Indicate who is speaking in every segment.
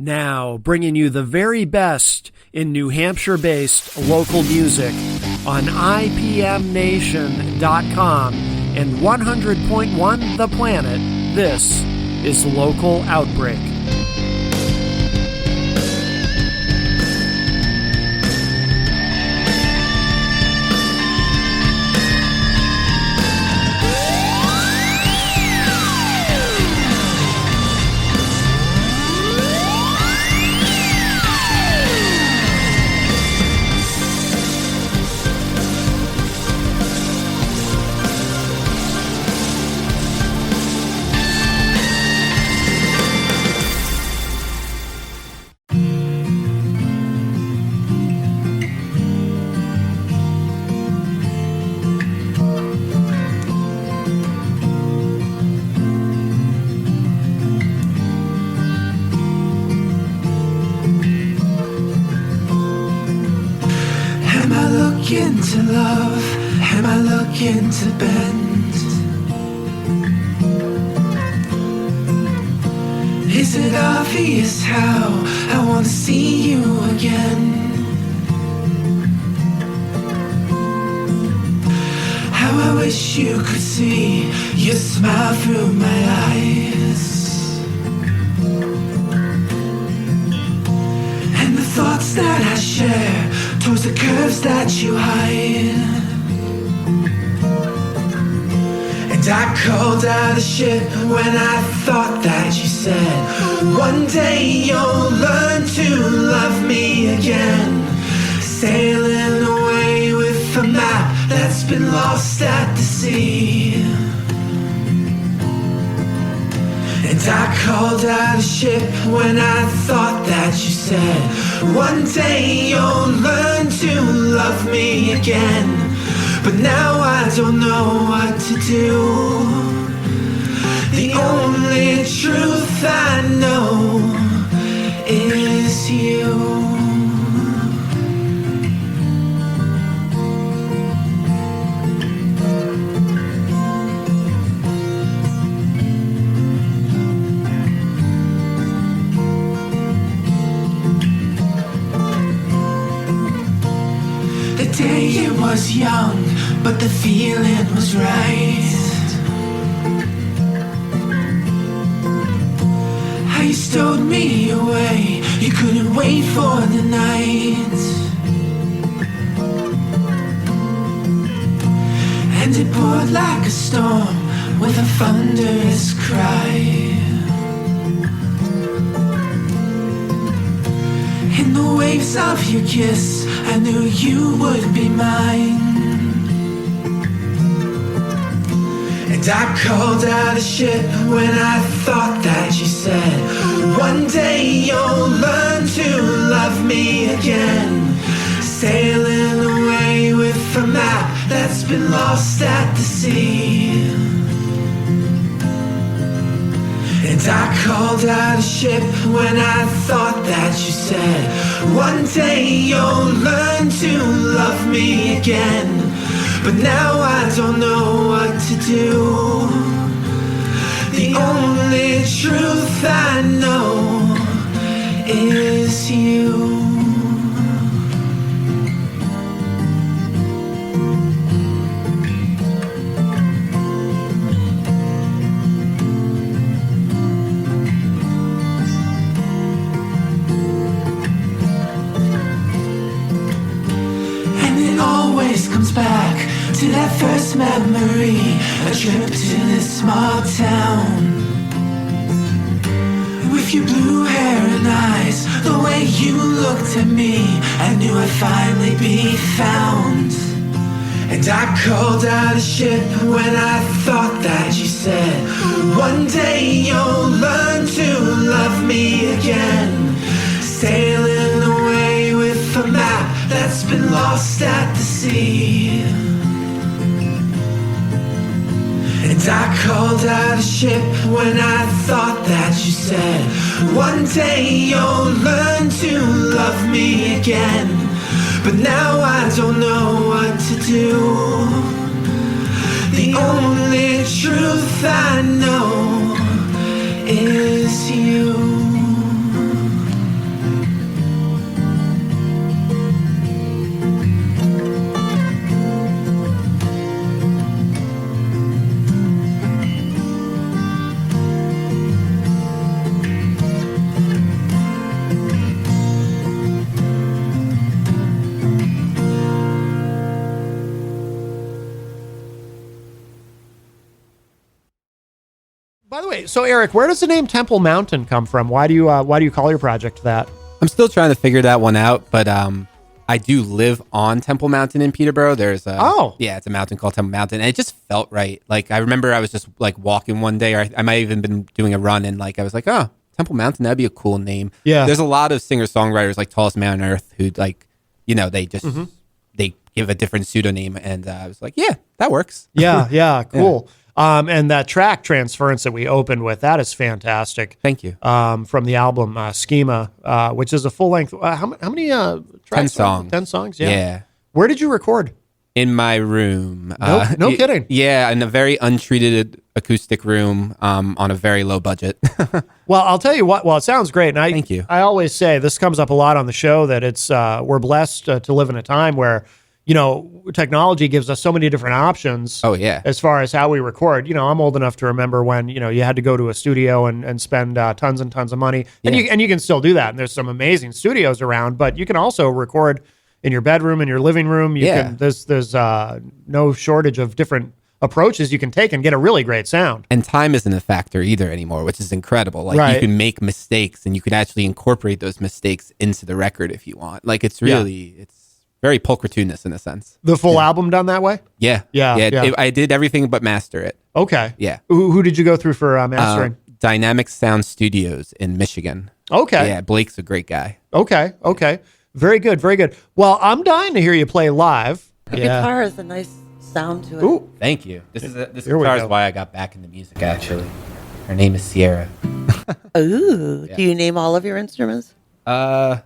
Speaker 1: Now, bringing you the very best in New Hampshire-based local music on IPMNation.com and 100.1 The Planet, this is Local Outbreak.
Speaker 2: To love, am I looking to bend? Is it obvious how I want to see you again? How I wish you could see your smile through my eyes, and the thoughts that I share towards the curves that you hide. And I called out a ship when I thought that you said, one day you'll learn to love me again. Sailing away with a map that's been lost at the sea. And I called out a ship when I thought that you said, one day you'll learn to love me again. But now I don't know what to do. The only truth I know is you. It was young, but the feeling was right. How you stowed me away, you couldn't wait for the night. And it poured like a storm with a thunderous cry. In the waves of your kiss, I knew you would be mine. And I called out a ship when I thought that you said, one day you'll learn to love me again. Sailing away with a map that's been lost at the sea. And I called out a ship when I thought that you said, one day you'll learn to love me again. But now I don't know what to do. The only truth I know is you. Comes back to that first memory, a trip to this small town. With your blue hair and eyes, the way you looked at me, I knew I'd finally be found. And I called out a ship when I thought that you said, one day you'll learn to love me again. Sailing away with a map that's been lost at the sea. And I called out a ship when I thought that you said, one day you'll learn to love me again. But now I don't know what to do. The only truth I know is you.
Speaker 1: So Eric, where does the name Temple Mountain come from? Why do you call your project that?
Speaker 3: I'm still trying to figure that one out, but I do live on Temple Mountain in Peterborough. There's it's a mountain called Temple Mountain, and it just felt right. Like, I remember I was just like walking one day, or I might have even been doing a run, and like I was like, oh, Temple Mountain, that'd be a cool name.
Speaker 1: Yeah.
Speaker 3: There's a lot of singer-songwriters like Tallest Man on Earth who, like, you know, they just they give a different pseudonym, and I was like, yeah, that works.
Speaker 1: Yeah, cool. And that track Transference that we opened with, that is fantastic.
Speaker 3: Thank you.
Speaker 1: From the album Schema, which is a full length. How many tracks?
Speaker 3: 10 songs.
Speaker 1: 10 songs.
Speaker 3: Yeah.
Speaker 1: Where did you record?
Speaker 3: In my room.
Speaker 1: No kidding.
Speaker 3: Yeah, in a very untreated acoustic room on a very low budget.
Speaker 1: Well, I'll tell you what. Well, it sounds great. And
Speaker 3: Thank you.
Speaker 1: I always say this comes up a lot on the show that it's we're blessed to live in a time where, you know, technology gives us so many different options.
Speaker 3: Oh, yeah.
Speaker 1: As far as how we record. You know, I'm old enough to remember when, you know, you had to go to a studio and spend tons and tons of money. And you can still do that. And there's some amazing studios around, but you can also record in your bedroom, in your living room. There's no shortage of different approaches you can take and get a really great sound.
Speaker 3: And time isn't a factor either anymore, which is incredible. Like,
Speaker 1: Right.
Speaker 3: you can make mistakes, and you can actually incorporate those mistakes into the record if you want. Like, it's really, it's very pulchritudinous in a sense.
Speaker 1: The full album done that way?
Speaker 3: Yeah. I did everything but master it.
Speaker 1: Okay.
Speaker 3: Yeah.
Speaker 1: Who did you go through for mastering?
Speaker 3: Dynamic Sound Studios in Michigan.
Speaker 1: Okay.
Speaker 3: Yeah, Blake's a great guy.
Speaker 1: Okay. Very good. Well, I'm dying to hear you play live.
Speaker 4: The guitar has a nice sound to it.
Speaker 1: Ooh.
Speaker 3: Thank you. This
Speaker 1: Here we
Speaker 3: guitar is
Speaker 1: go.
Speaker 3: why I got back into music, actually. Her name is Sierra.
Speaker 4: Ooh. Do you name all of your instruments?
Speaker 3: Yeah,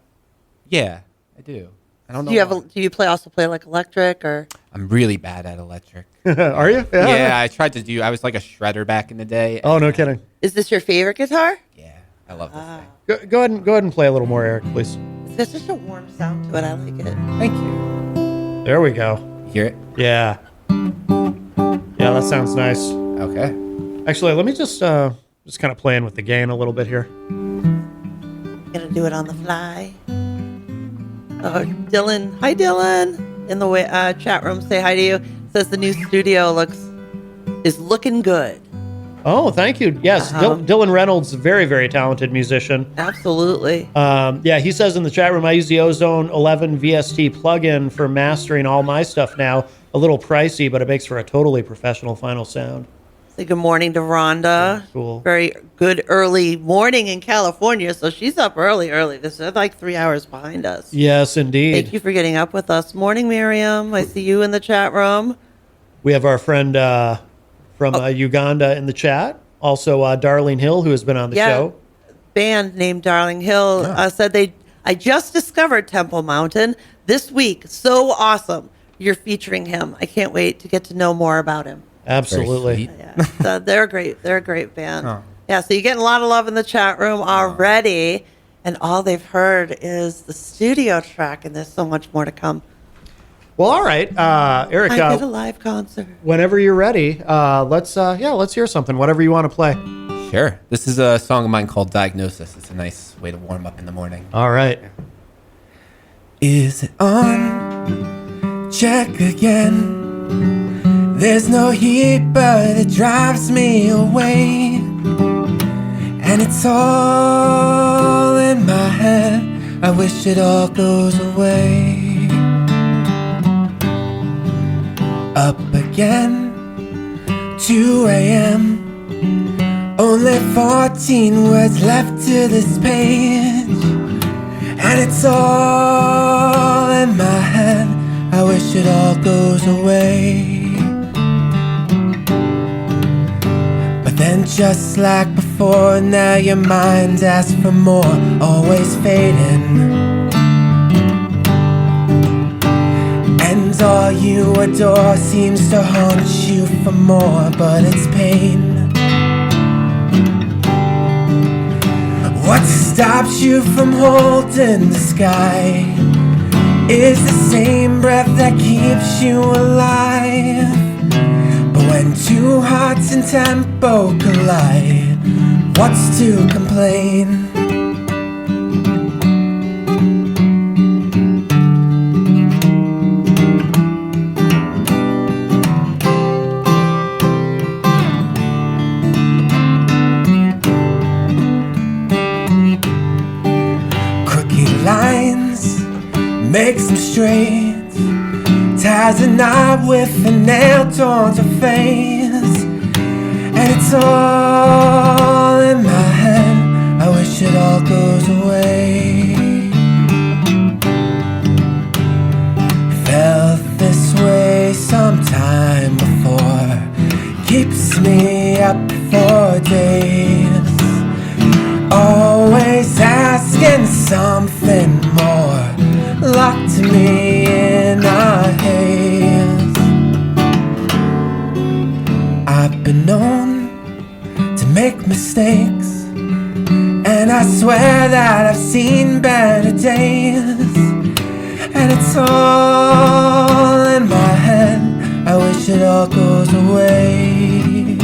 Speaker 3: I do. I don't know.
Speaker 4: Do you also play like electric or?
Speaker 3: I'm really bad at electric.
Speaker 1: Are you?
Speaker 3: Yeah, I tried to do. I was like a shredder back in the day.
Speaker 1: Oh, no kidding.
Speaker 4: Is this your favorite guitar?
Speaker 3: Yeah, I love this thing.
Speaker 1: Go ahead and play a little more, Eric, please.
Speaker 4: It's got such a warm sound to it. I like it.
Speaker 3: Thank you.
Speaker 1: There we go.
Speaker 3: You hear it?
Speaker 1: Yeah, that sounds nice.
Speaker 3: Okay.
Speaker 1: Actually, let me just kind of playing with the gain a little bit here.
Speaker 4: Gonna do it on the fly. Oh, Dylan. Hi, Dylan. In the chat room, say hi to you. Says the new studio is looking good.
Speaker 1: Oh, thank you. Yes, Dylan Reynolds, very, very talented musician.
Speaker 4: Absolutely.
Speaker 1: He says in the chat room, I use the Ozone 11 VST plugin for mastering all my stuff now. A little pricey, but it makes for a totally professional final sound.
Speaker 4: Say good morning to Rhonda.
Speaker 1: Cool.
Speaker 4: Very good early morning in California. So she's up early. This is like 3 hours behind us.
Speaker 1: Yes, indeed.
Speaker 4: Thank you for getting up with us. Morning, Miriam. I see you in the chat room.
Speaker 1: We have our friend from Uganda in the chat. Also, Darlene Hill, who has been on the show.
Speaker 4: Band named Darling Hill said I just discovered Temple Mountain this week. So awesome. You're featuring him. I can't wait to get to know more about him.
Speaker 1: Absolutely.
Speaker 4: Yeah, so they're great. They're a great band. Oh. Yeah, so you're getting a lot of love in the chat room already, and all they've heard is the studio track, and there's so much more to come.
Speaker 1: Well, all right, Eric.
Speaker 4: I did a live concert.
Speaker 1: Whenever you're ready, let's hear something. Whatever you want to play.
Speaker 3: Sure. This is a song of mine called Diagnosis. It's a nice way to warm up in the morning.
Speaker 1: All right.
Speaker 2: Is it on? Check again. There's no heat, but it drives me away. And it's all in my head. I wish it all goes away. Up again, 2 a.m. Only 14 words left to this page. And it's all in my head. I wish it all goes away. But then just like before, now your mind asks for more, always fading. And all you adore seems to haunt you for more, but it's pain. What stops you from holding the sky is the same breath that keeps you alive. But when two hearts in tempo collide, what's to complain? makes them straight. Ties a knot with a nail torn to face. And it's all in my head. I wish it all goes away. Felt this way sometime before. Keeps me up for days. Always asking something more. Locked me in a haze. I've been known to make mistakes, and I swear that I've seen better days. And it's all in my head. I wish it all goes away.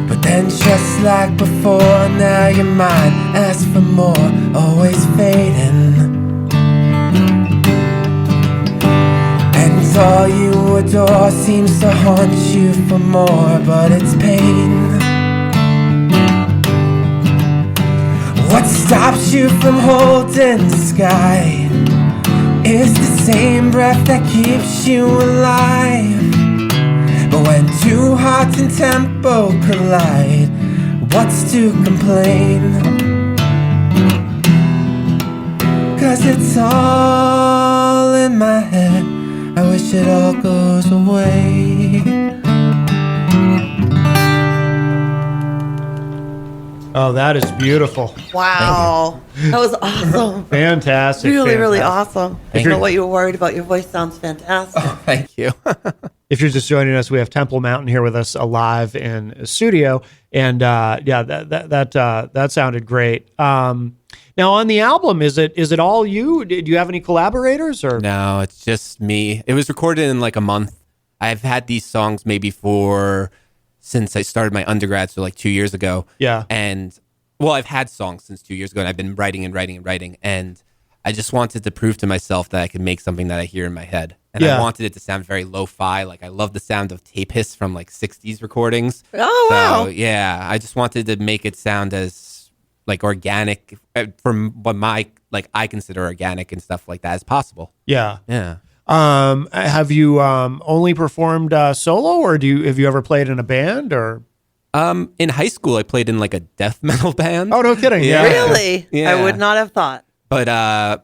Speaker 2: But then just like before, now you're mine. Ask for more, always fading. And all you adore seems to haunt you for more, but it's pain. What stops you from holding the sky is the same breath that keeps you alive. But when two hearts in tempo collide, what's to complain? 'Cause it's all in my head. I wish it all goes away.
Speaker 1: Oh, that is beautiful.
Speaker 4: Wow. That was awesome.
Speaker 1: Fantastic.
Speaker 4: Really awesome. I don't know what you were worried about. Your voice sounds fantastic.
Speaker 3: Oh, thank you.
Speaker 1: If you're just joining us, we have Temple Mountain here with us live in a studio. And that sounded great. Now on the album, is it all you? Do you have any collaborators or?
Speaker 3: No, it's just me. It was recorded in like a month. I've had these songs maybe since I started my undergrad, so like 2 years ago.
Speaker 1: Yeah.
Speaker 3: And well, I've had songs since 2 years ago, and I've been writing. And I just wanted to prove to myself that I could make something that I hear in my head. And I wanted it to sound very lo-fi. Like I love the sound of tape hiss from like 60s recordings.
Speaker 4: Oh, wow.
Speaker 3: So yeah, I just wanted to make it sound as like organic from what I consider organic and stuff like that as possible.
Speaker 1: Yeah.
Speaker 3: Yeah.
Speaker 1: Have you only performed solo, or have you ever played in a band or?
Speaker 3: In high school, I played in like a death metal band.
Speaker 1: Oh, no kidding. Yeah.
Speaker 4: Really?
Speaker 3: Yeah.
Speaker 4: I would not have thought.
Speaker 3: But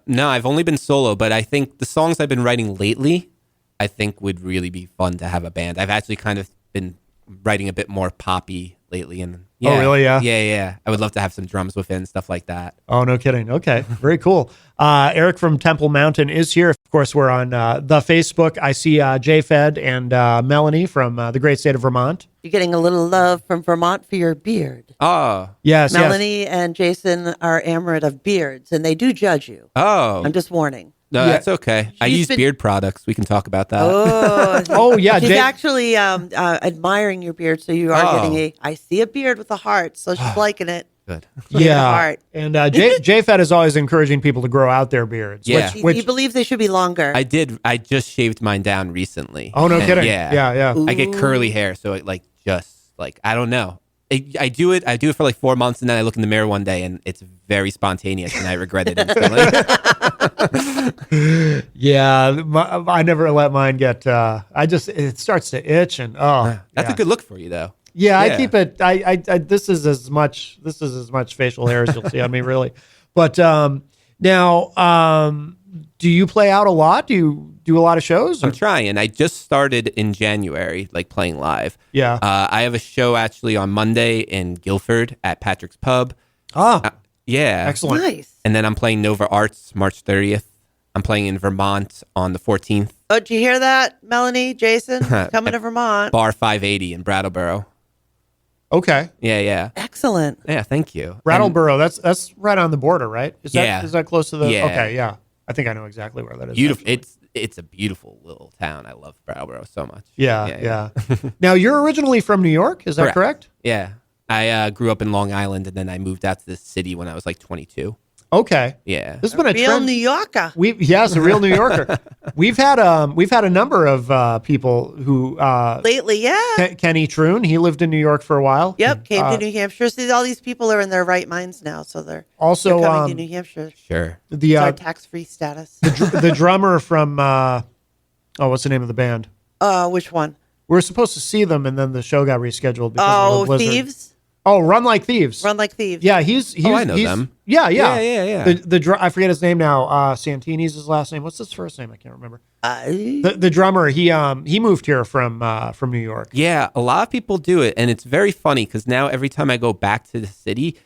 Speaker 3: no, I've only been solo. But I think the songs I've been writing lately, I think would really be fun to have a band. I've actually kind of been writing a bit more poppy lately, and yeah,
Speaker 1: oh really?
Speaker 3: Yeah. I would love to have some drums within, stuff like that.
Speaker 1: Oh, no kidding. Okay, very cool. Eric from Temple Mountain is here. Of course, we're on the Facebook. I see JFed and Melanie from the great state of Vermont.
Speaker 4: You're getting a little love from Vermont for your beard.
Speaker 3: Oh,
Speaker 1: yes.
Speaker 4: Melanie and Jason are enamored of beards, and they do judge you.
Speaker 3: Oh,
Speaker 4: I'm just warning.
Speaker 3: No, that's okay. I use beard products. We can talk about that.
Speaker 4: Oh,
Speaker 1: oh yeah.
Speaker 4: She's actually admiring your beard, so you are getting I see a beard with a heart, so she's liking it.
Speaker 3: Good.
Speaker 1: Yeah.
Speaker 4: Heart.
Speaker 1: And JFed is always encouraging people to grow out their beards.
Speaker 3: Yeah.
Speaker 4: He believes they should be longer.
Speaker 3: I did. I just shaved mine down recently.
Speaker 1: Oh, no kidding.
Speaker 3: Yeah.
Speaker 1: Ooh.
Speaker 3: I get curly hair, so it I don't know. I do it for like 4 months, and then I look in the mirror one day, and it's very spontaneous, and I regret it instantly.
Speaker 1: Yeah, I never let mine get. It starts to itch, and
Speaker 3: that's a good look for you, though.
Speaker 1: Yeah, I keep it. I this is as much facial hair as you'll see on me, really. But now, do you play out a lot? Do you do a lot of shows?
Speaker 3: I'm trying. I just started in January, like playing live.
Speaker 1: Yeah.
Speaker 3: I have a show actually on Monday in Guilford at Patrick's Pub. Yeah.
Speaker 1: Excellent.
Speaker 4: Nice.
Speaker 3: And then I'm playing Nova Arts March 30th. I'm playing in Vermont on the 14th.
Speaker 4: Oh, did you hear that, Melanie, Jason? Coming to Vermont.
Speaker 3: Bar 580 in Brattleboro.
Speaker 1: Okay.
Speaker 3: Yeah.
Speaker 4: Excellent.
Speaker 3: Yeah, thank you.
Speaker 1: Brattleboro, that's right on the border, right? Is that close to the?
Speaker 3: Yeah.
Speaker 1: Okay, yeah. I think I know exactly where that is.
Speaker 3: Beautiful.
Speaker 1: Actually.
Speaker 3: It's a beautiful little town. I love Brattleboro so much.
Speaker 1: Yeah. Now you're originally from New York, is that correct?
Speaker 3: Yeah. I grew up in Long Island, and then I moved out to this city when I was like 22.
Speaker 1: Okay.
Speaker 3: Yeah.
Speaker 1: This has been a
Speaker 4: Real
Speaker 1: trend.
Speaker 4: New Yorker.
Speaker 1: Yes, a real New Yorker. We've had a number of people who
Speaker 4: Lately, yeah.
Speaker 1: Kenny Troon, he lived in New York for a while.
Speaker 4: Yep, came to New Hampshire. See, all these people are in their right minds now, so they're
Speaker 1: Also
Speaker 4: coming to New Hampshire.
Speaker 3: Sure.
Speaker 1: The
Speaker 4: It's our tax-free status.
Speaker 1: the drummer from what's the name of the band?
Speaker 4: Which one?
Speaker 1: We were supposed to see them, and then the show got rescheduled because of a blizzard.
Speaker 4: Thieves.
Speaker 1: Oh, Run Like Thieves.
Speaker 4: Run Like Thieves.
Speaker 1: Yeah, he's
Speaker 3: I know them.
Speaker 1: Yeah.
Speaker 3: Yeah.
Speaker 1: I forget his name now. Santini's his last name. What's his first name? I can't remember. The drummer, he moved here from New York.
Speaker 3: Yeah, a lot of people do it, and it's very funny because now every time I go back to the city,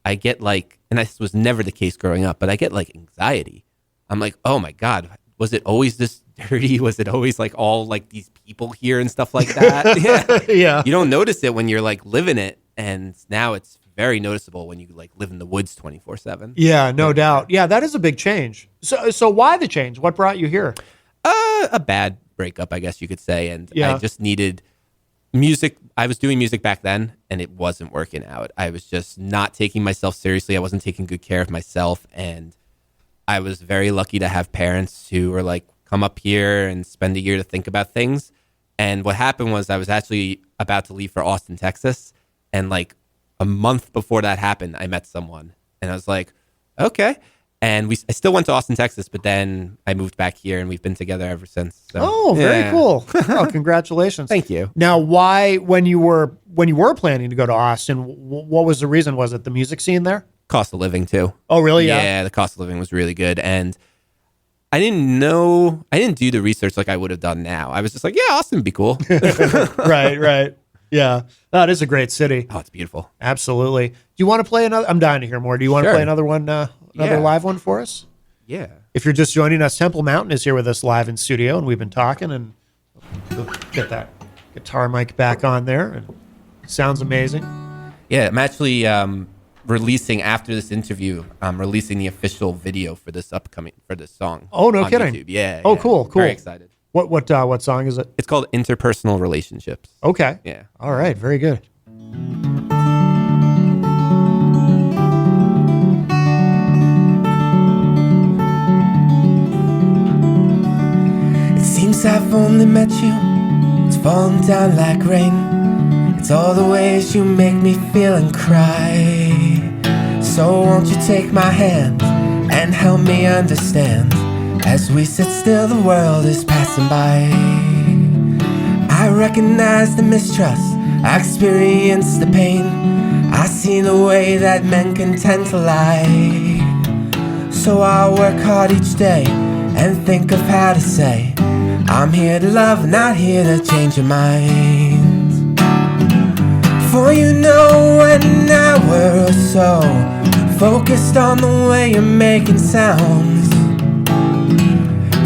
Speaker 3: I get like, and this was never the case growing up, but I get like anxiety. I'm like, oh my God, was it always this dirty? Was it always like all like these people here and stuff like that? Yeah.
Speaker 1: Yeah.
Speaker 3: You don't notice it when you're like living it, and now it's very noticeable when you like live in the woods 24/7.
Speaker 1: Yeah, no doubt. Yeah, that is a big change. So why the change? What brought you here?
Speaker 3: A bad breakup, I guess you could say, and
Speaker 1: Yeah.
Speaker 3: I just needed music. I was doing music back then, and it wasn't working out. I was just not taking myself seriously. I wasn't taking good care of myself, and I was very lucky to have parents who were like, come up here and spend a year to think about things. And what happened was I was actually about to leave for Austin, Texas. And like a month before that happened, I met someone and I was like, okay. And I still went to Austin, Texas, but then I moved back here and we've been together ever since. So,
Speaker 1: Oh, very cool. Oh, congratulations.
Speaker 3: Thank you.
Speaker 1: Now, why, when you were planning to go to Austin, what was the reason? Was it the music scene there?
Speaker 3: Cost of living too.
Speaker 1: Oh, really?
Speaker 3: Yeah, the cost of living was really good. And I didn't do the research like I would have done now. I was just like, yeah, Austin would be cool.
Speaker 1: Right. Yeah. That is a great city.
Speaker 3: Oh, it's beautiful.
Speaker 1: Absolutely. Do you want to play another? I'm dying to hear more. Do you want to
Speaker 3: Sure.
Speaker 1: play another one, another live one for us?
Speaker 3: Yeah.
Speaker 1: If you're just joining us, Temple Mountain is here with us live in studio, and we've been talking, and we'll get that guitar mic back on there. And it sounds amazing.
Speaker 3: Yeah, I'm actually releasing after this interview. I'm releasing the official video for this song.
Speaker 1: Oh, no
Speaker 3: on
Speaker 1: kidding.
Speaker 3: YouTube. Yeah.
Speaker 1: Oh,
Speaker 3: yeah.
Speaker 1: cool.
Speaker 3: Very excited.
Speaker 1: What song is it?
Speaker 3: It's called Interpersonal Relationships.
Speaker 1: Okay.
Speaker 3: Yeah.
Speaker 1: All right. Very good.
Speaker 2: It seems I've only met you, it's falling down like rain. It's all the ways you make me feel and cry. So won't you take my hand and help me understand? As we sit still, the world is passing by. I recognize the mistrust, I experience the pain. I see the way that men can tend to lie. So I'll work hard each day and think of how to say, I'm here to love, not here to change your mind. For you know when I were so focused on the way you're making sounds.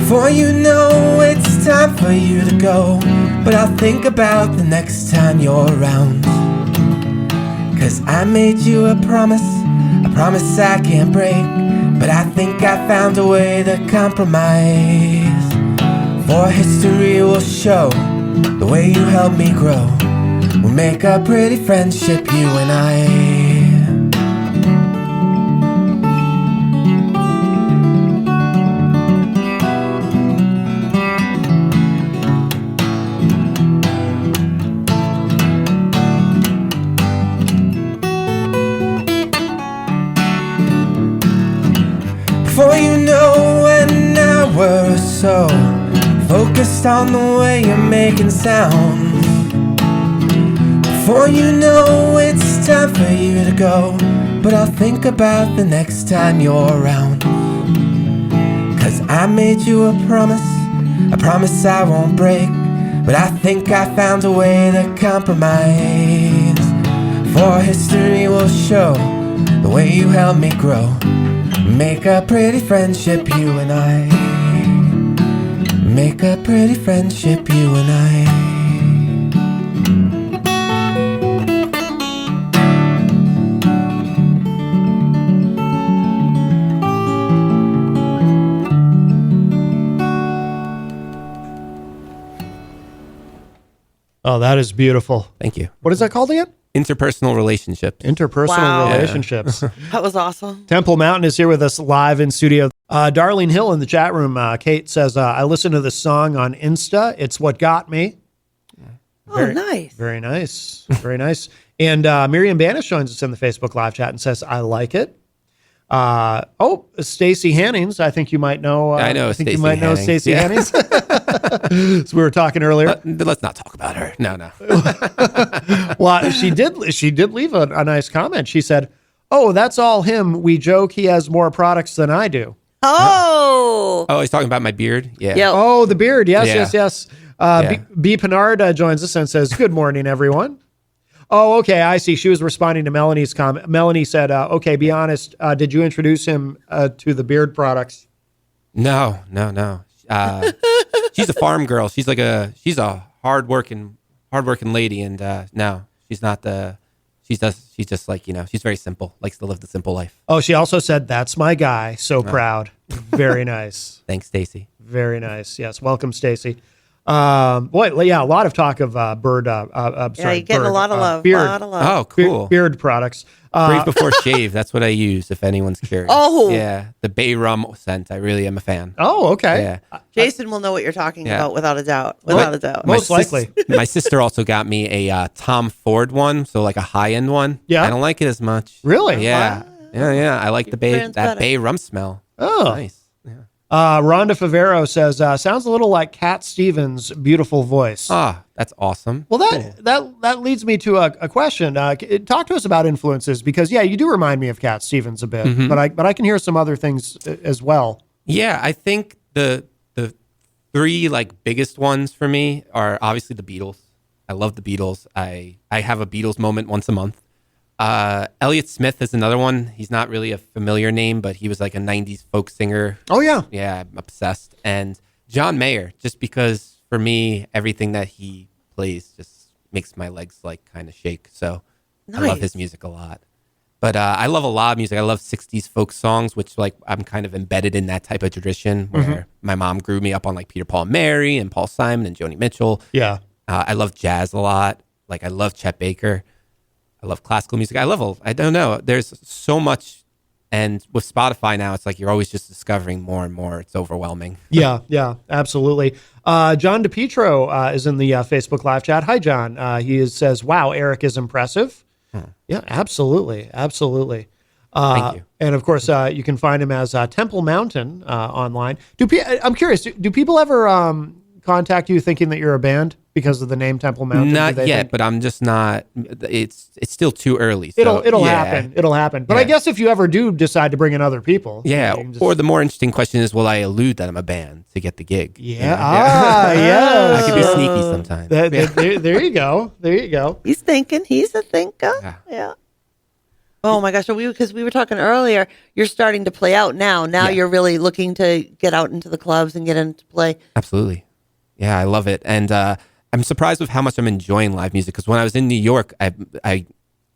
Speaker 2: For you know it's time for you to go, but I'll think about the next time you're around. Cause I made you a promise I can't break. But I think I found a way to compromise. For history will show the way you helped me grow. We'll make a pretty friendship, you and I. For you know when I were so focused on the way you're making sounds. For you know it's time for you to go, but I'll think about the next time you're around. Cause I made you a promise I won't break. But I think I found a way to compromise. For history will show the way you helped me grow. Make a pretty friendship, you and I. Make a pretty friendship, you and I.
Speaker 1: Oh, that is beautiful.
Speaker 3: Thank you.
Speaker 1: What is that called again?
Speaker 3: Interpersonal relationships.
Speaker 1: Interpersonal relationships.
Speaker 4: That was awesome.
Speaker 1: Temple Mountain is here with us live in studio. Darlene Hill in the chat room. Kate says, I listened to this song on Insta. It's what got me.
Speaker 4: Nice.
Speaker 1: Very nice. Very nice. And Miriam Banish joins us in the Facebook live chat and says, I like it. Stacey Hannings. I think you might know.
Speaker 3: I know.
Speaker 1: I think you might know Stacey Hannings. So we were talking earlier.
Speaker 3: Let's not talk about her. No.
Speaker 1: Well, she did leave a nice comment. She said, "Oh, that's all him. We joke he has more products than I do."
Speaker 4: Oh,
Speaker 3: he's talking about my beard. Yeah.
Speaker 4: Yep.
Speaker 1: Oh, the beard. Yes,
Speaker 3: Yeah.
Speaker 1: yes. B. Pinard joins us and says, "Good morning, everyone." Oh, okay. I see. She was responding to Melanie's comment. Melanie said, "Okay, be honest. Did you introduce him to the beard products?"
Speaker 3: No. She's a farm girl. She's a hardworking lady, and no, she's not she's just like, she's very simple, likes to live the simple life.
Speaker 1: Oh, she also said, "That's my guy." So proud. Very nice.
Speaker 3: Thanks, Stacy.
Speaker 1: Very nice. Yes. Welcome, Stacy. A lot of talk of bird.
Speaker 4: you're getting a lot of love.
Speaker 1: Beard.
Speaker 4: Lot of love.
Speaker 3: Oh, cool.
Speaker 1: Beard products.
Speaker 3: Brave Before Shave. That's what I use, if anyone's curious.
Speaker 4: Oh.
Speaker 3: Yeah. The Bay Rum scent. I really am a fan.
Speaker 1: Oh, okay.
Speaker 3: Yeah.
Speaker 4: Jason will know what you're talking about without a doubt.
Speaker 1: Most likely.
Speaker 3: My sister also got me a Tom Ford one, so like a high-end one.
Speaker 1: Yeah.
Speaker 3: I don't like it as much.
Speaker 1: Really?
Speaker 3: Yeah.
Speaker 4: Wow.
Speaker 3: Yeah. I like
Speaker 4: Friends better.
Speaker 3: Bay Rum smell.
Speaker 1: Oh.
Speaker 3: Nice. Yeah.
Speaker 1: Rhonda Favero says, sounds a little like Cat Stevens' beautiful voice.
Speaker 3: That's awesome.
Speaker 1: Well, that leads me to a question. Talk to us about influences, because you do remind me of Cat Stevens a bit,
Speaker 3: Mm-hmm.
Speaker 1: but I can hear some other things as well.
Speaker 3: Yeah, I think the three biggest ones for me are obviously the Beatles. I love the Beatles. I have a Beatles moment once a month. Elliott Smith is another one. He's not really a familiar name, but he was like a 90s folk singer.
Speaker 1: Oh, yeah.
Speaker 3: Yeah, I'm obsessed. And John Mayer, just because for me, everything that he plays just makes my legs kind of shake. So
Speaker 4: Nice.
Speaker 3: I love his music a lot. But I love a lot of music. I love 60s folk songs, which I'm kind of embedded in that type of tradition where my mom grew me up on Peter, Paul, and Mary and Paul Simon and Joni Mitchell.
Speaker 1: Yeah.
Speaker 3: I love jazz a lot. I love Chet Baker. I love classical music. I don't know. There's so much. And with Spotify now, it's you're always just discovering more and more. It's overwhelming.
Speaker 1: Yeah, absolutely. John DePietro is in the Facebook live chat. Hi, John. He says, "Wow, Eric is impressive." Yeah, absolutely.
Speaker 3: Thank you.
Speaker 1: And of course, you can find him as Temple Mountain online. I'm curious, do people ever contact you thinking that you're a band because of the name Temple Mountain?
Speaker 3: Not yet, but I'm just not. It's still too early. So,
Speaker 1: it'll happen. It'll happen. But I guess if you ever do decide to bring in other people,
Speaker 3: yeah. Or the more interesting question is, will I allude that I'm a band to get the gig?
Speaker 1: Yeah. Yes.
Speaker 3: I can be sneaky sometimes.
Speaker 1: There you go. There you go.
Speaker 4: He's thinking. He's a thinker. Yeah. Oh my gosh! Because we were talking earlier, you're starting to play out now. Now you're really looking to get out into the clubs and get into play.
Speaker 3: Absolutely. Yeah, I love it. And I'm surprised with how much I'm enjoying live music, because when I was in New York, I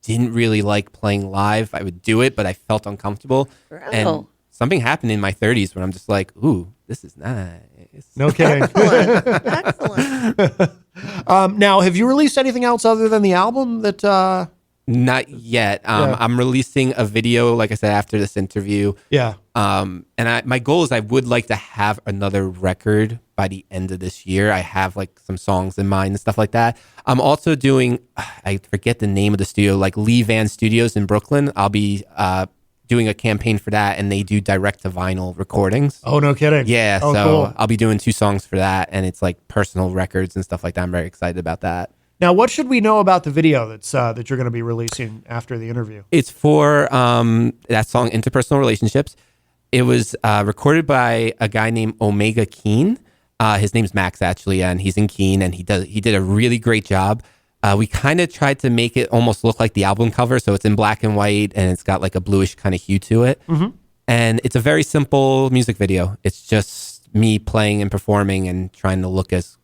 Speaker 3: didn't really like playing live. I would do it, but I felt uncomfortable.
Speaker 4: Wow.
Speaker 3: And something happened in my 30s when I'm just ooh, this is nice.
Speaker 1: No kidding.
Speaker 4: Excellent.
Speaker 1: Now, have you released anything else other than the album that...
Speaker 3: Not yet. I'm releasing a video, like I said, after this interview.
Speaker 1: Yeah.
Speaker 3: And my goal is I would like to have another record by the end of this year. I have some songs in mind and stuff like that. I'm also doing, I forget the name of the studio, Lee Van Studios in Brooklyn. I'll be doing a campaign for that, and they do direct to vinyl recordings.
Speaker 1: Oh, no kidding.
Speaker 3: Yeah.
Speaker 1: Oh,
Speaker 3: so
Speaker 1: cool.
Speaker 3: I'll be doing 2 songs for that, and it's personal records and stuff like that. I'm very excited about that.
Speaker 1: Now, what should we know about the video that you're going to be releasing after the interview?
Speaker 3: It's for that song, Interpersonal Relationships. It was recorded by a guy named Omega Keen. His name's Max, actually, and he's in Keene, and he did a really great job. We kind of tried to make it almost look like the album cover, so it's in black and white, and it's got a bluish kind of hue to it. Mm-hmm. And it's a very simple music video. It's just me playing and performing and trying to look as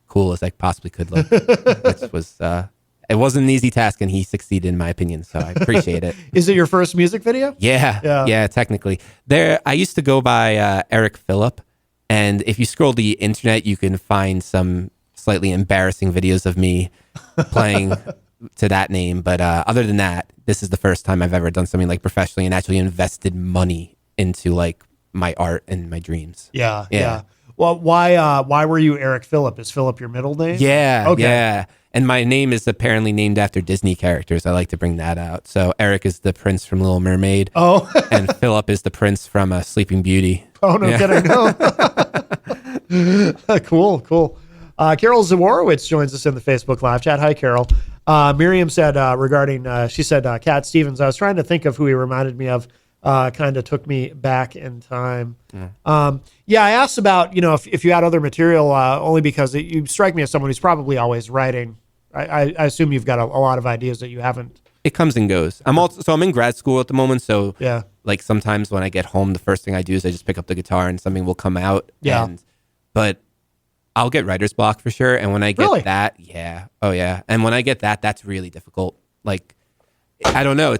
Speaker 3: cool as I possibly could look, which was it wasn't an easy task, and he succeeded in my opinion, so I appreciate it.
Speaker 1: Is it your first music video?
Speaker 3: Yeah, technically. I used to go by Eric Phillip, and if you scroll the internet, you can find some slightly embarrassing videos of me playing to that name. But other than that, this is the first time I've ever done something like professionally and actually invested money into like my art and my dreams.
Speaker 1: Yeah. Well, why were you Eric Phillip? Is Phillip your middle name?
Speaker 3: Yeah.
Speaker 1: Okay.
Speaker 3: Yeah. And my name is apparently named after Disney characters. I like to bring that out. So Eric is the prince from Little Mermaid.
Speaker 1: Oh.
Speaker 3: And Philip is the prince from Sleeping Beauty.
Speaker 1: Oh, no kidding. No. Cool. Carol Zawarowitz joins us in the Facebook live chat. Hi, Carol. Miriam said she said, Cat Stevens, I was trying to think of who he reminded me of. Kind of took me back in time. I asked about, if you had other material, only because you strike me as someone who's probably always writing. I assume you've got a lot of ideas that you haven't.
Speaker 3: It comes and goes. I'm in grad school at the moment. So like sometimes when I get home, the first thing I do is I just pick up the guitar and something will come out.
Speaker 1: Yeah.
Speaker 3: But I'll get writer's block for sure. And when I get that, oh yeah. And when I get that, that's really difficult. Like, I don't know.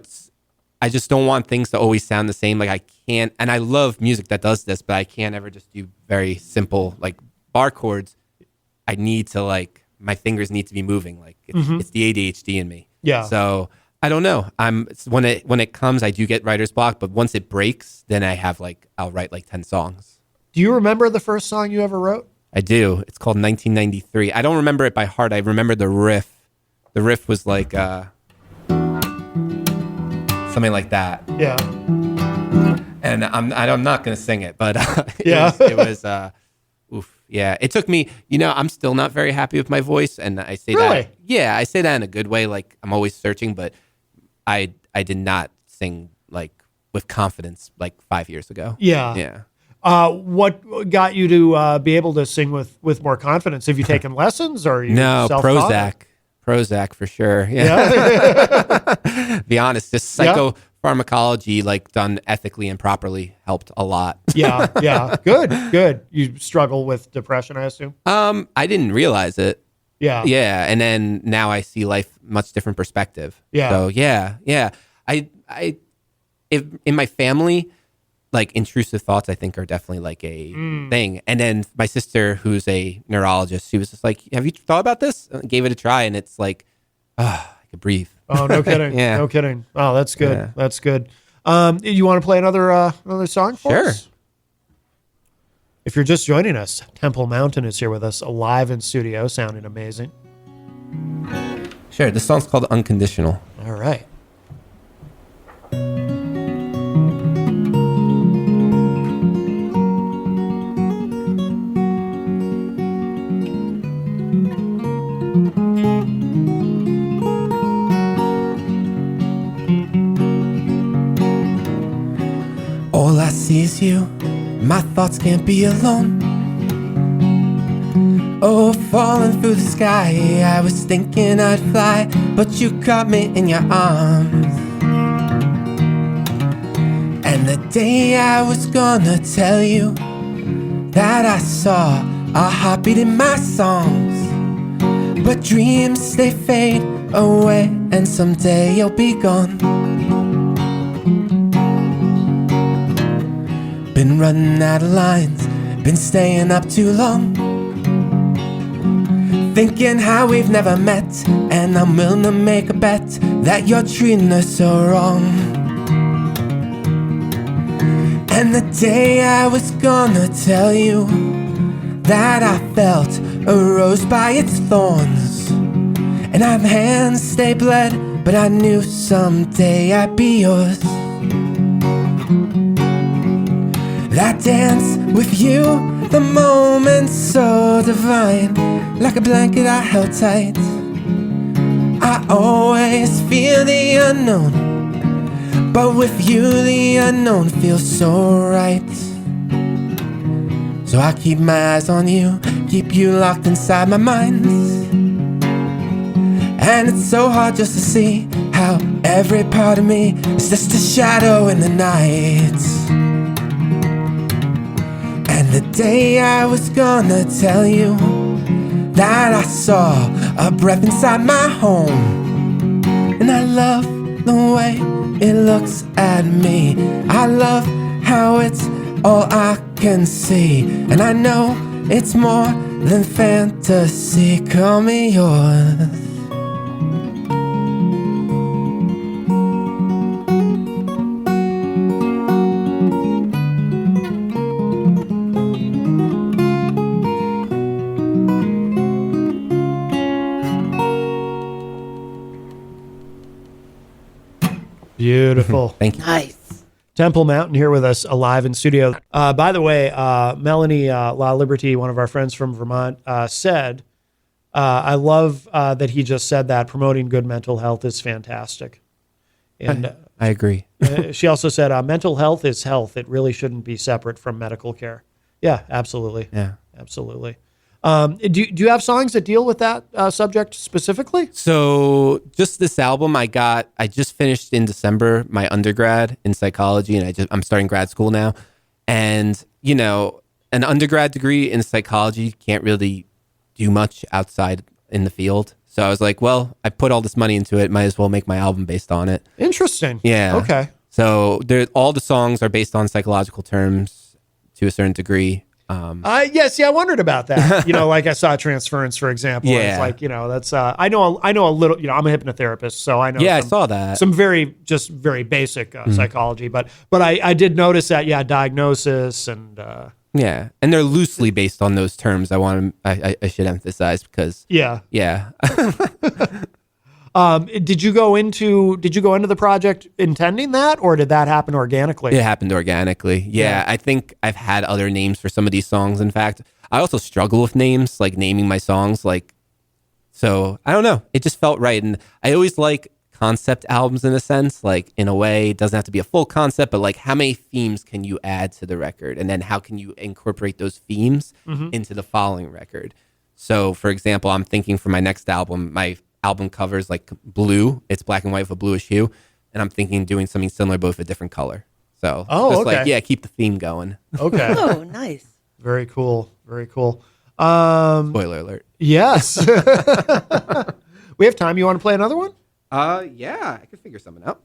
Speaker 3: I just don't want things to always sound the same. Like I can't, and I love music that does this, but I can't ever just do very simple like bar chords. I need to my fingers need to be moving. Like it's the ADHD in me.
Speaker 1: Yeah.
Speaker 3: So I don't know. When it comes, I do get writer's block, but once it breaks, then I have I'll write 10 songs.
Speaker 1: Do you remember the first song you ever wrote?
Speaker 3: I do. It's called 1993. I don't remember it by heart. I remember the riff. The riff was something like that.
Speaker 1: Yeah.
Speaker 3: And I'm not going to sing it, but it was oof. Yeah. It took me, I'm still not very happy with my voice. And I say that. Yeah. I say that in a good way. Like I'm always searching, but I did not sing with confidence 5 years ago.
Speaker 1: Yeah.
Speaker 3: Yeah.
Speaker 1: What got you to be able to sing with more confidence? Have you taken lessons or you
Speaker 3: No,
Speaker 1: self-taught?
Speaker 3: Prozac for sure. Yeah. Be honest, just psychopharmacology, done ethically and properly, helped a lot.
Speaker 1: Yeah. Good. You struggle with depression, I assume?
Speaker 3: I didn't realize it.
Speaker 1: Yeah.
Speaker 3: Yeah. And then now I see life much different perspective.
Speaker 1: Yeah.
Speaker 3: So yeah. If in my family, intrusive thoughts, I think are definitely a thing. And then my sister, who's a neurologist, she was just like, have you thought about this? And gave it a try. And it's I could breathe.
Speaker 1: Oh, no kidding.
Speaker 3: Yeah.
Speaker 1: No kidding. Oh, that's good.
Speaker 3: Yeah.
Speaker 1: That's good. You want to play another song for
Speaker 3: Sure.
Speaker 1: us? If you're just joining us, Temple Mountain is here with us live in studio, sounding amazing.
Speaker 3: Sure. This song's called Unconditional.
Speaker 1: All right.
Speaker 2: All I see is you, my thoughts can't be alone. Oh, falling through the sky, I was thinking I'd fly, but you caught me in your arms. And the day I was gonna tell you that I saw a heartbeat in my songs, but dreams, they fade away, and someday you'll be gone. Been running out of lines, been staying up too long, thinking how we've never met, and I'm willing to make a bet that you're treating us so wrong. And the day I was gonna tell you that I felt a rose by its thorns, and I've hands they bled, but I knew someday I'd be yours. That dance with you, the moment so divine, like a blanket I held tight. I always fear the unknown, but with you the unknown feels so right. So I keep my eyes on you, keep you locked inside my mind. And it's so hard just to see how every part of me is just a shadow in the night. And the day I was gonna tell you that I saw a breath inside my home, and I love the way it looks at me. I love how it's all I can see, and I know it's more
Speaker 3: then fantasy, call me yours.
Speaker 1: Beautiful.
Speaker 3: Thank you.
Speaker 4: Nice.
Speaker 1: Temple Mountain here with us live in studio. By the way, Melanie La Liberty, one of our friends from Vermont, said, I love that he just said that promoting good mental health is fantastic. And
Speaker 3: I agree.
Speaker 1: She also said, mental health is health. It really shouldn't be separate from medical care. Yeah, absolutely.
Speaker 3: Yeah.
Speaker 1: Absolutely. Do you have songs that deal with that subject specifically?
Speaker 3: So just this album I just finished in December my undergrad in psychology, and I'm starting grad school now. And, you know, an undergrad degree in psychology can't really do much outside in the field. So I was like, well, I put all this money into it, might as well make my album based on it.
Speaker 1: Interesting.
Speaker 3: Yeah.
Speaker 1: Okay.
Speaker 3: So all the songs are based on psychological terms to a certain degree.
Speaker 1: I wondered about that. You know, like I saw Transference, for example.
Speaker 3: Yeah.
Speaker 1: It's like, you know, that's, I know a little, you know, I'm a hypnotherapist, so I know.
Speaker 3: Yeah, I saw that.
Speaker 1: Some very basic psychology, but I did notice that, diagnosis and,
Speaker 3: yeah. And they're loosely based on those terms. I should emphasize because.
Speaker 1: Yeah.
Speaker 3: Yeah.
Speaker 1: Did you go into the project intending that, or did that happen organically?
Speaker 3: It happened organically. Yeah, I think I've had other names for some of these songs. In fact, I also struggle with names, like naming my songs. So I don't know. It just felt right. And I always like concept albums in a sense, like in a way, it doesn't have to be a full concept, but like how many themes can you add to the record? And then how can you incorporate those themes into the following record? So for example, I'm thinking for my next album, my album covers like blue. It's black and white with a bluish hue. And I'm thinking doing something similar, but with a different color. So keep the theme going.
Speaker 1: Okay.
Speaker 4: Oh, nice.
Speaker 1: Very cool. Very cool.
Speaker 3: Spoiler alert.
Speaker 1: Yes. We have time. You want to play another one?
Speaker 3: Yeah, I could figure something out.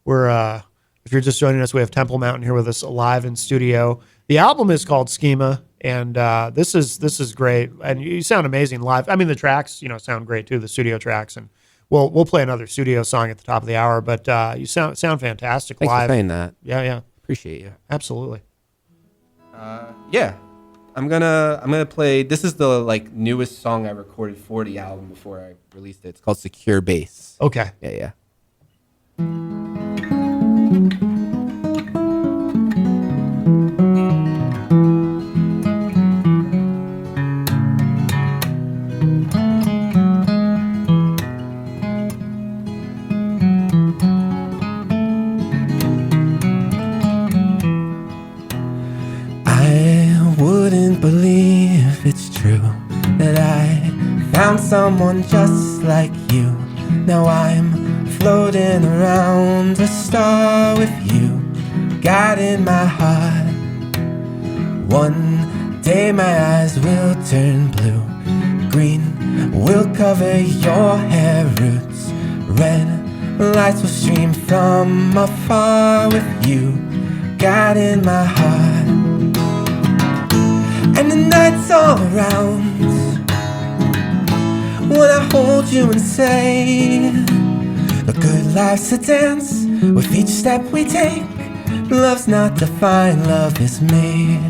Speaker 1: We're, if you're just joining us, we have Temple Mountain here with us live in studio. The album is called Schema, and this is great. And you sound amazing live. I mean, the tracks, sound great too. The studio tracks, and we'll play another studio song at the top of the hour. But you sound fantastic
Speaker 3: Thanks
Speaker 1: live.
Speaker 3: for saying that.
Speaker 1: Yeah.
Speaker 3: Appreciate you.
Speaker 1: Absolutely.
Speaker 3: Yeah. I'm gonna play. This is the newest song I recorded for the album before I released it. It's called Secure Bass.
Speaker 1: Okay.
Speaker 3: Yeah. Believe it's true that I found someone just like you. Now I'm floating around a star with you, guiding my heart. One day my eyes will turn blue, green will cover your hair roots, red lights will stream from afar with you, guiding my heart. And the night's all around when I hold you and say, the good life's a dance with each step we take. Love's not defined, love is made.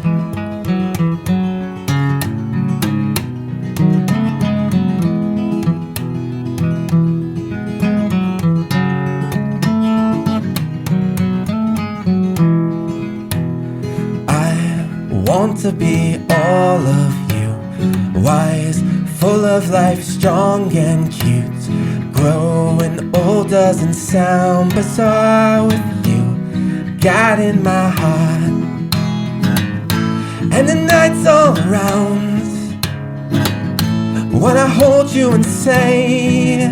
Speaker 3: Want to be all of you, wise, full of life, strong and cute. Growing old doesn't sound bizarre with you, guiding my heart. And the night's all around when I hold you and say,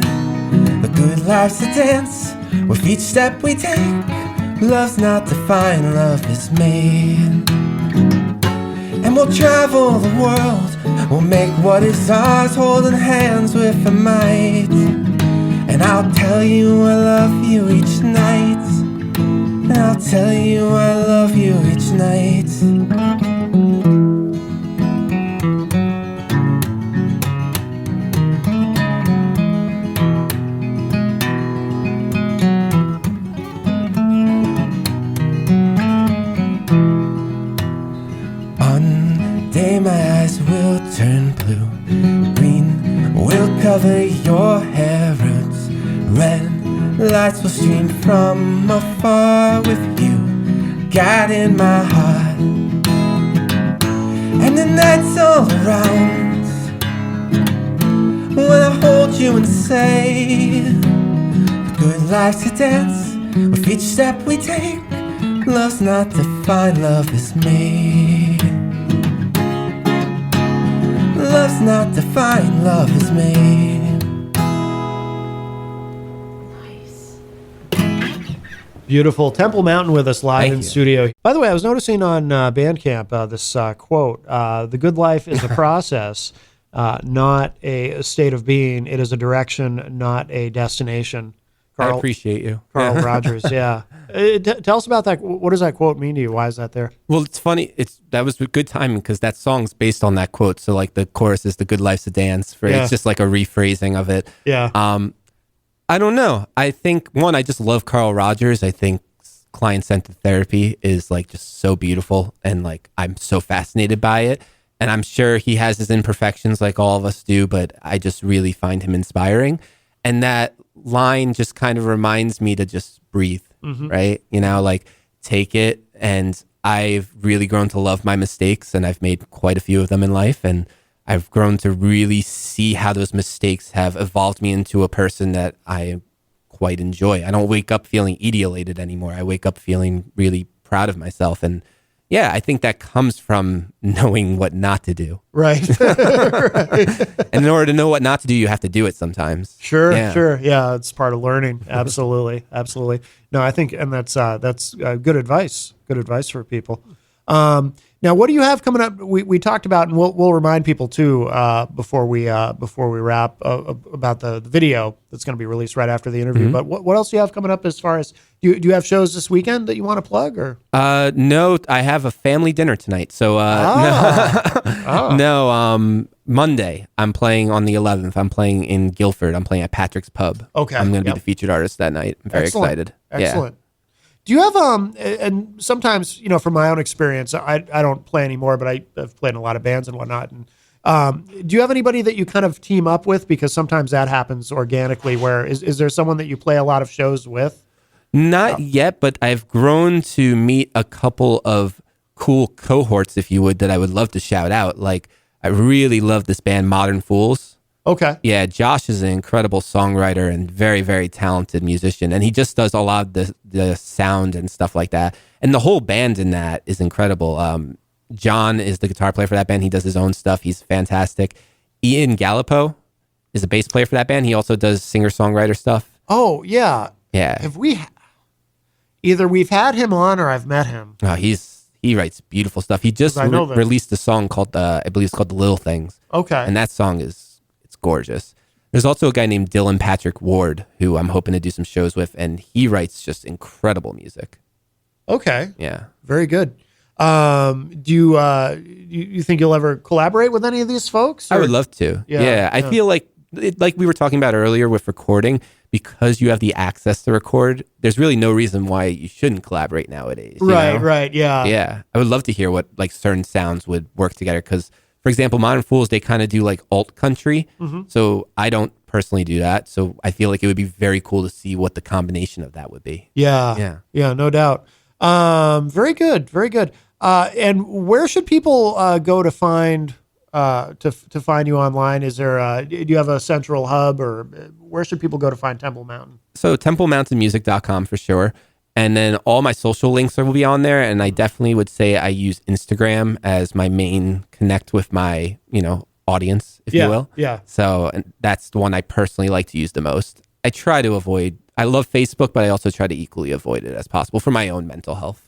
Speaker 3: the good life's a dance with each step we take. Love's not defined, love is made. And we'll travel the world, we'll make what is ours, holding hands with a might. And I'll tell you I love you each night, and I'll tell you I love you each night.
Speaker 2: cover your hair roots. Red lights will stream from afar with you guiding my heart. And the night's all around when I hold you and say, the good life's a dance. With each step we take, love's not defined, love is made. Love's not defined, love is made.
Speaker 1: Beautiful. Temple Mountain with us live in studio. By the way, I was noticing on Bandcamp this quote, the good life is a process, not a state of being. It is a direction, not a destination.
Speaker 3: I appreciate you.
Speaker 1: Carl Rogers, yeah. Tell us about that. What does that quote mean to you? Why is that there?
Speaker 3: Well, it's funny. That was good timing because that song's based on that quote. So like the chorus is "The good life's a dance." It's just like a rephrasing of it.
Speaker 1: Yeah.
Speaker 3: I don't know. I think one, I just love Carl Rogers. I think client-centered therapy is like just so beautiful, and like I'm so fascinated by it. And I'm sure he has his imperfections like all of us do, but I just really find him inspiring. And that line just kind of reminds me to just breathe, right? You know, like take it. And I've really grown to love my mistakes, and I've made quite a few of them in life. And I've grown to really see how those mistakes have evolved me into a person that I quite enjoy. I don't wake up feeling elated anymore. I wake up feeling really proud of myself. And yeah, I think that comes from knowing what not to do.
Speaker 1: Right.
Speaker 3: Right. And in order to know what not to do, you have to do it sometimes.
Speaker 1: Sure. Yeah, it's part of learning. Absolutely. No, I think, and that's good advice. Good advice for people. Now, what do you have coming up? We talked about, and we'll remind people too before we wrap about the video that's going to be released right after the interview. But what else do you have coming up as far as do you have shows this weekend that you want to plug or?
Speaker 3: No, I have a family dinner tonight. So Monday I'm playing on the 11th. I'm playing in Guilford. I'm playing at Patrick's Pub.
Speaker 1: Okay,
Speaker 3: I'm going to be the featured artist that night. I'm very excited.
Speaker 1: Excellent. Yeah. Do you have and sometimes, you know, from my own experience, I don't play anymore, but I've played in a lot of bands and whatnot. And do you have anybody that you kind of team up with? Because sometimes that happens organically. Where is there someone that you play a lot of shows with?
Speaker 3: Not yet, but I've grown to meet a couple of cool cohorts, if you would, that I would love to shout out. Like I really love this band, Modern Fools.
Speaker 1: Okay.
Speaker 3: Yeah, Josh is an incredible songwriter and very, very talented musician. And he just does a lot of the sound and stuff like that. And the whole band in that is incredible. John is the guitar player for that band. He does his own stuff. He's fantastic. Ian Gallipo is a bass player for that band. He also does singer-songwriter stuff.
Speaker 1: Oh, yeah.
Speaker 3: Yeah.
Speaker 1: Have we... Either we've had him on or I've met him.
Speaker 3: Oh, he writes beautiful stuff. He just released a song called, I believe it's called The Little Things.
Speaker 1: Okay.
Speaker 3: And that song is... gorgeous. There's also a guy named Dylan Patrick Ward who I'm hoping to do some shows with, and he writes just incredible music.
Speaker 1: Okay.
Speaker 3: Yeah.
Speaker 1: Very good. Do you think you'll ever collaborate with any of these folks? Or?
Speaker 3: I would love to. Yeah. I feel like we were talking about earlier with recording, because you have the access to record, there's really no reason why you shouldn't collaborate nowadays.
Speaker 1: Right. Yeah.
Speaker 3: Yeah. I would love to hear what like certain sounds would work together, because for example, Modern Fools, they kind of do like alt country. So I don't personally do that. So I feel like it would be very cool to see what the combination of that would be.
Speaker 1: Yeah, no doubt. Very good. And where should people go to find to find you online? Is there do you have a central hub, or where should people go to find Temple Mountain?
Speaker 3: So TempleMountainMusic.com for sure. And then all my social links will be on there. And I definitely would say I use Instagram as my main connect with my, audience, if you will.
Speaker 1: Yeah.
Speaker 3: So and that's the one I personally like to use the most. I try to avoid, I love Facebook, but I also try to equally avoid it as possible for my own mental health.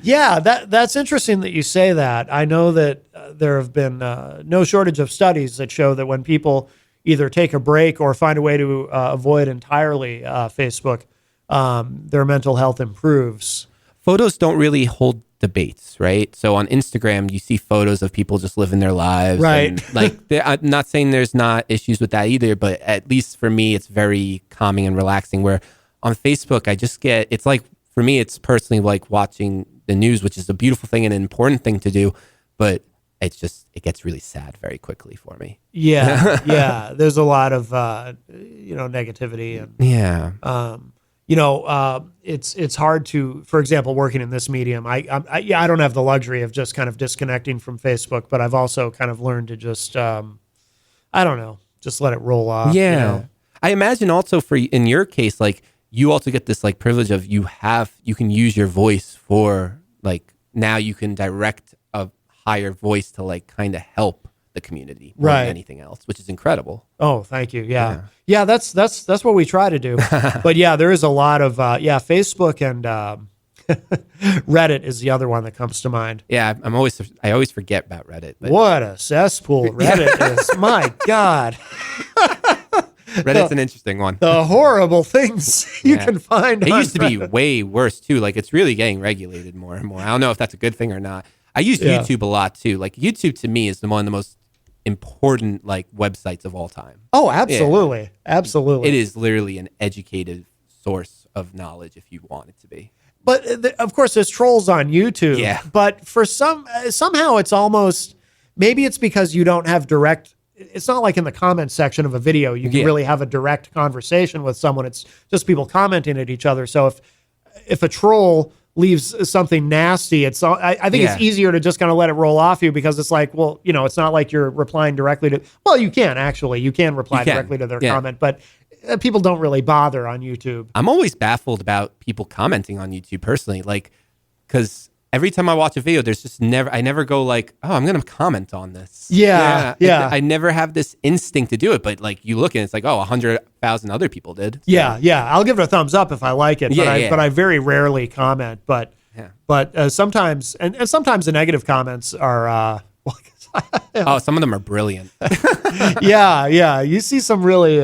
Speaker 1: Yeah, that's interesting that you say that. I know that there have been no shortage of studies that show that when people either take a break or find a way to avoid entirely Facebook, their mental health improves.
Speaker 3: Photos don't really hold debates, right? So on Instagram, you see photos of people just living their lives.
Speaker 1: Right.
Speaker 3: And I'm not saying there's not issues with that either, but at least for me, it's very calming and relaxing. Where on Facebook, I just it's like, for me, it's personally like watching the news, which is a beautiful thing and an important thing to do. But it gets really sad very quickly for me.
Speaker 1: Yeah. Yeah. There's a lot of, negativity and, it's hard to, for example, working in this medium, I don't have the luxury of just kind of disconnecting from Facebook, but I've also kind of learned to just, just let it roll off.
Speaker 3: Yeah. I imagine also in your case, like you also get this like privilege of you can use your voice for like, now you can direct a higher voice to like kind of help the community more than anything else, which is incredible.
Speaker 1: Oh, thank you. Yeah. That's what we try to do. But yeah, there is a lot of, Facebook and, Reddit is the other one that comes to mind.
Speaker 3: Yeah. I always forget about Reddit. But
Speaker 1: what a cesspool Reddit is. My God.
Speaker 3: Reddit's an interesting one.
Speaker 1: The horrible things you can find.
Speaker 3: It used to be way worse too. Like it's really getting regulated more and more. I don't know if that's a good thing or not. I use YouTube a lot too. Like YouTube to me is one of the most important like websites of all time.
Speaker 1: Oh, absolutely. Yeah. Absolutely.
Speaker 3: It is literally an educated source of knowledge if you want it to be.
Speaker 1: But of course there's trolls on YouTube.
Speaker 3: Yeah.
Speaker 1: But for somehow it's almost, maybe it's because you don't have direct, it's not like in the comments section of a video, you can really have a direct conversation with someone. It's just people commenting at each other. So if a troll leaves something nasty, I think it's easier to just kind of let it roll off you, because it's like, well, it's not like you're replying directly to, well, you can reply directly to their comment, but people don't really bother on YouTube.
Speaker 3: I'm always baffled about people commenting on YouTube personally, like, because every time I watch a video, there's just I never go like, oh, I'm going to comment on this.
Speaker 1: Yeah.
Speaker 3: I never have this instinct to do it, but like you look and it's like, oh, 100,000 other people did. So.
Speaker 1: Yeah. I'll give it a thumbs up if I like it, but I very rarely comment. But sometimes, and sometimes the negative comments are.
Speaker 3: Oh, some of them are brilliant.
Speaker 1: Yeah. You see some really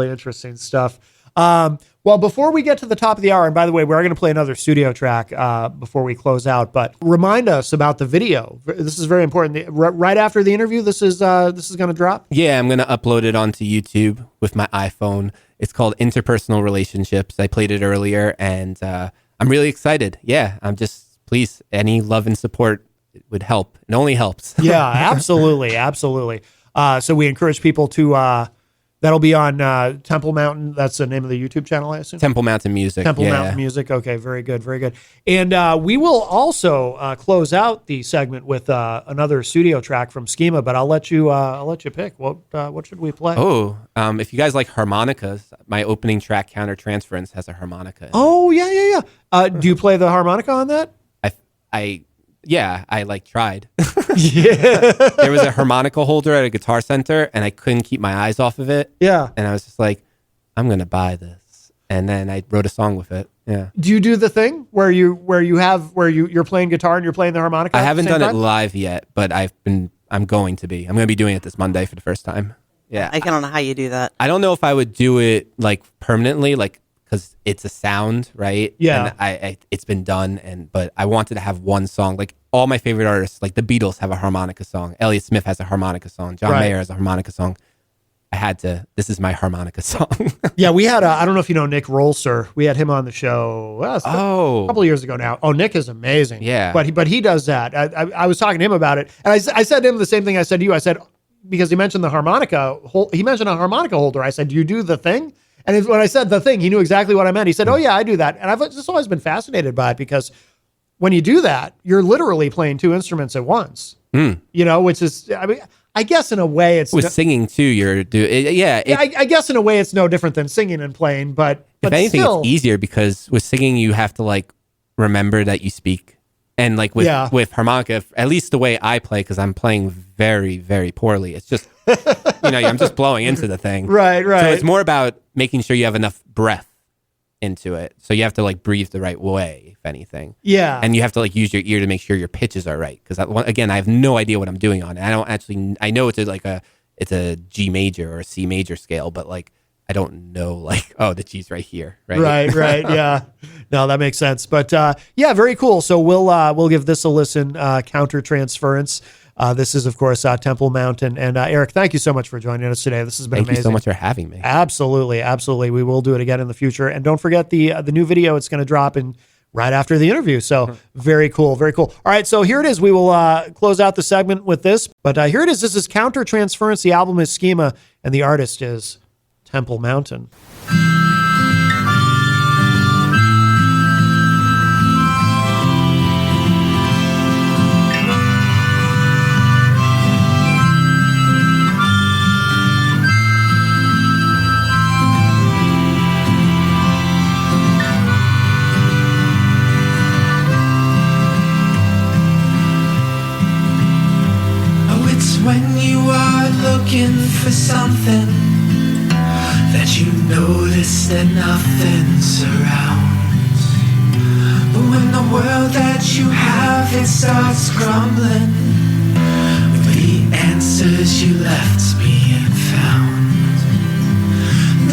Speaker 1: interesting stuff. Well, before we get to the top of the hour, and by the way, we're going to play another studio track before we close out, but remind us about the video. This is very important. Right after the interview, this is going to drop?
Speaker 3: Yeah, I'm going to upload it onto YouTube with my iPhone. It's called Interpersonal Relationships. I played it earlier, and I'm really excited. Yeah, please, any love and support would help. It only helps.
Speaker 1: Yeah, absolutely. So we encourage people to... that'll be on Temple Mountain. That's the name of the YouTube channel, I assume?
Speaker 3: Temple Mountain Music.
Speaker 1: Mountain Music. Okay, very good. And we will also close out the segment with another studio track from Schema, but I'll let you pick. What should we play?
Speaker 3: Oh, if you guys like harmonicas, my opening track, Countertransference, has a harmonica.
Speaker 1: Oh, yeah. Do you play the harmonica on that?
Speaker 3: I tried.
Speaker 1: Yeah.
Speaker 3: There was a harmonica holder at a Guitar Center, and I couldn't keep my eyes off of it.
Speaker 1: Yeah.
Speaker 3: And I was just like, I'm going to buy this. And then I wrote a song with it. Yeah.
Speaker 1: Do you do the thing where you're playing guitar and you're playing the harmonica?
Speaker 3: I haven't done it live yet, but I'm going to be. I'm going to be doing it this Monday for the first time. Yeah.
Speaker 4: I don't know how you do that.
Speaker 3: I don't know if I would do it like permanently, like, because it's a sound, right?
Speaker 1: Yeah.
Speaker 3: And it's been done, but I wanted to have one song. Like all my favorite artists, like the Beatles have a harmonica song. Elliott Smith has a harmonica song. John Mayer has a harmonica song. This is my harmonica song.
Speaker 1: Yeah, we had, I don't know if you know Nick Rolser. We had him on the show a couple of years ago now. Oh, Nick is amazing.
Speaker 3: Yeah.
Speaker 1: But he does that. I was talking to him about it. And I said to him the same thing I said to you. I said, because he mentioned the harmonica, he mentioned a harmonica holder. I said, do you do the thing? And when I said the thing, he knew exactly what I meant. He said, oh, yeah, I do that. And I've just always been fascinated by it, because when you do that, you're literally playing two instruments at once, which is, I guess in a way it's...
Speaker 3: With singing too,
Speaker 1: I guess in a way it's no different than singing and playing, but
Speaker 3: if anything,
Speaker 1: still,
Speaker 3: it's easier, because with singing, you have to like remember that you speak. And like with harmonica, at least the way I play, because I'm playing very, very poorly, it's just, I'm just blowing into the thing.
Speaker 1: Right.
Speaker 3: So it's more about making sure you have enough breath into it. So you have to like breathe the right way, if anything.
Speaker 1: Yeah.
Speaker 3: And you have to like use your ear to make sure your pitches are right. Because again, I have no idea what I'm doing on it. I know it's a G major or a C major scale, but like, I don't know, like, oh, the G's right here, right?
Speaker 1: Right, yeah. No, that makes sense. But yeah, very cool. So we'll give this a listen, Countertransference. This is, of course, Temple Mountain. And Eric, thank you so much for joining us today. This has been amazing.
Speaker 3: Thank you so much for having me.
Speaker 1: Absolutely. We will do it again in the future. And don't forget the new video. It's going to drop in right after the interview. So very cool, very cool. All right, so here it is. We will close out the segment with this, but here it is. This is Countertransference. The album is Schema, and the artist is Temple Mountain.
Speaker 2: When you are looking for something that you notice that nothing surrounds, but when the world that you have, it starts crumbling with the answers you left being found.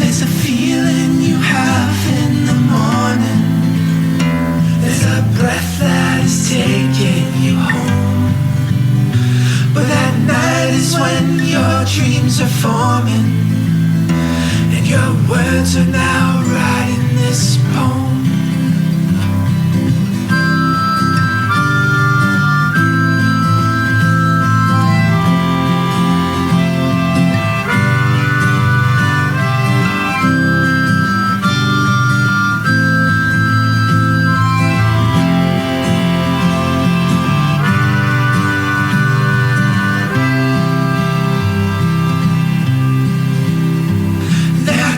Speaker 2: There's a feeling you have in the morning, there's a breath that is taking you home. But that night is when your dreams are forming, and your words are now writing this poem.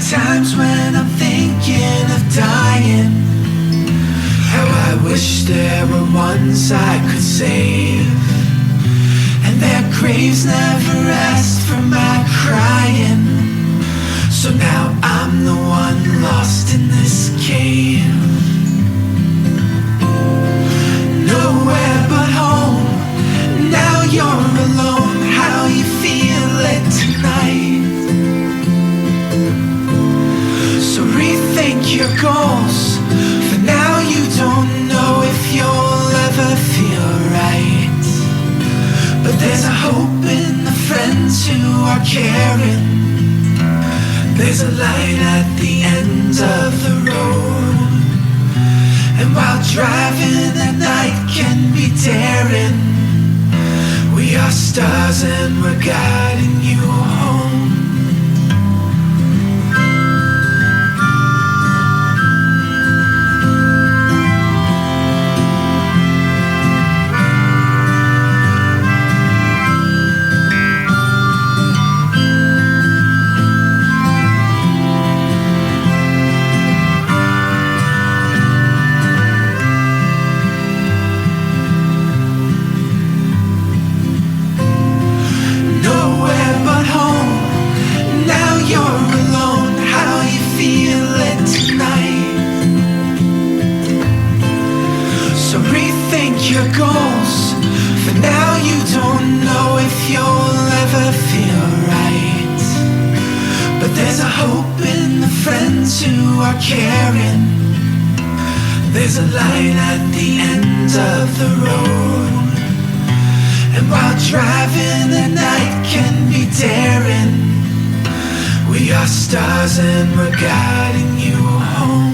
Speaker 2: Times when I'm thinking of dying, how I wish there were ones I could save, and their graves never asked for my crying. So now I'm the one lost in this cave. Nowhere but home, now you're alone. How you feel it tonight? So rethink your goals, for now you don't know if you'll ever feel right. But there's a hope in the friends who are caring. There's a light at the end of the road, and while driving at night can be daring, we are stars and we're guiding you home. Your goals, for now you don't know if you'll ever feel right. But there's a hope in the friends who are caring. There's a light at the end of the road, and while driving at night can be daring, we are stars and we're guiding you home.